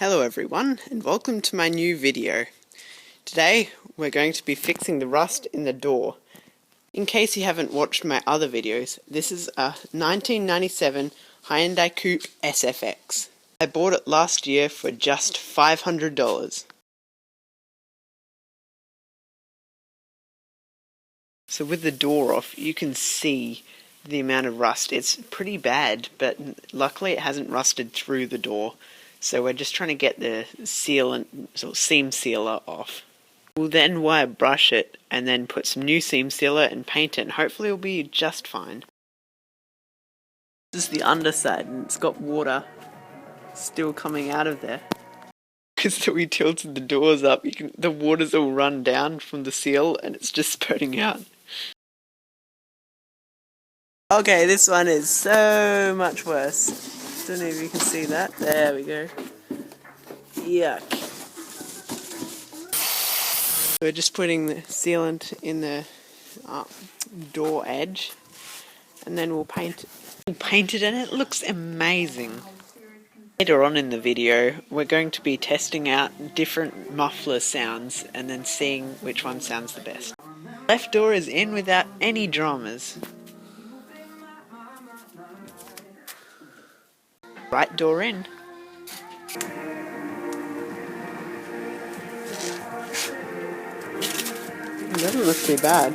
Hello everyone, and welcome to my new video. Today we're going to be fixing the rust in the door. In case you haven't watched my other videos, this is a 1997 Hyundai Coupe SFX. I bought it last year for just $500. So with the door off, you can see the amount of rust. It's pretty bad, but luckily it hasn't rusted through the door. So we're just trying to get the seal and seam sealer off. We'll then wire brush it and then put some new seam sealer and paint it, and hopefully it'll be just fine. This is the underside and it's got water still coming out of there. Because we tilted the doors up, the water's all run down from the seal and it's just spurting out. Okay, this one is so much worse. Don't know if you can see that. There we go. Yuck. We're just putting the sealant in the door edge, and then we'll paint it. We'll paint it and it looks amazing. Later on in the video, we're going to be testing out different muffler sounds and then seeing which one sounds the best. Left door is in without any dramas. Right door in. It doesn't look too bad.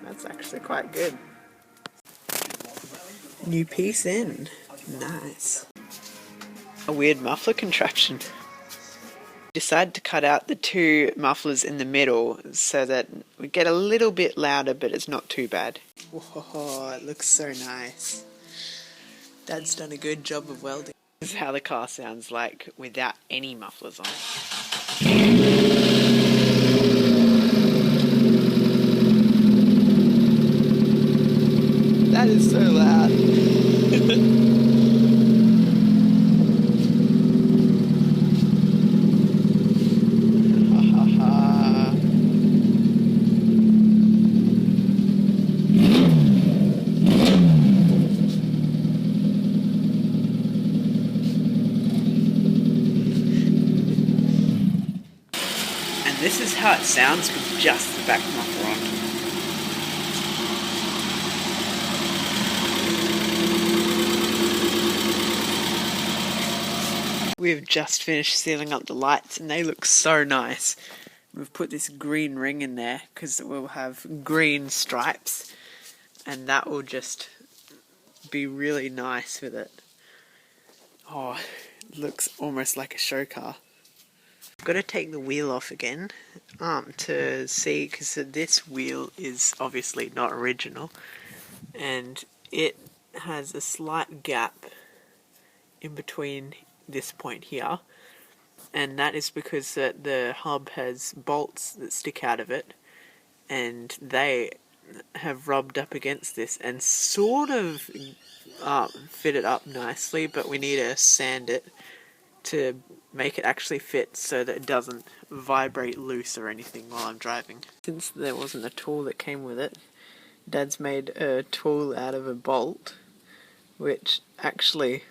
That's actually quite good. New piece in. Nice. A weird muffler contraption. Decided to cut out the two mufflers in the middle so that we get a little bit louder, but it's not too bad. Whoa, it looks so nice. Dad's done a good job of welding. This is how the car sounds like without any mufflers on. That is so loud. This is how it sounds with just the back muffler on. We've just finished sealing up the lights and they look so nice. We've put this green ring in there because it will have green stripes and that will just be really nice with it. Oh, it looks almost like a show car. I've got to take the wheel off again to see, because this wheel is obviously not original and it has a slight gap in between this point here, and that is because the hub has bolts that stick out of it and they have rubbed up against this and sort of fit it up nicely, but we need to sand it to make it actually fit so that it doesn't vibrate loose or anything while I'm driving. Since there wasn't a tool that came with it, Dad's made a tool out of a bolt, which actually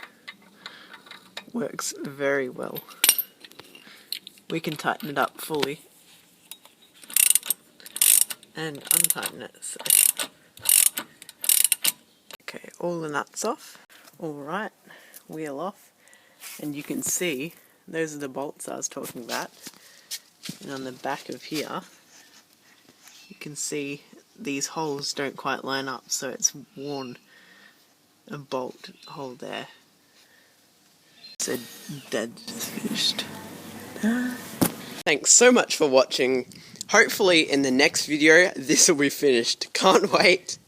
works very well. We can tighten it up fully and untighten it. So. Okay, all the nuts off. Alright, wheel off. And you can see, those are the bolts I was talking about. And on the back of here, you can see these holes don't quite line up, so it's worn a bolt hole there. So Dad's finished. Thanks so much for watching. Hopefully in the next video, this will be finished. Can't wait.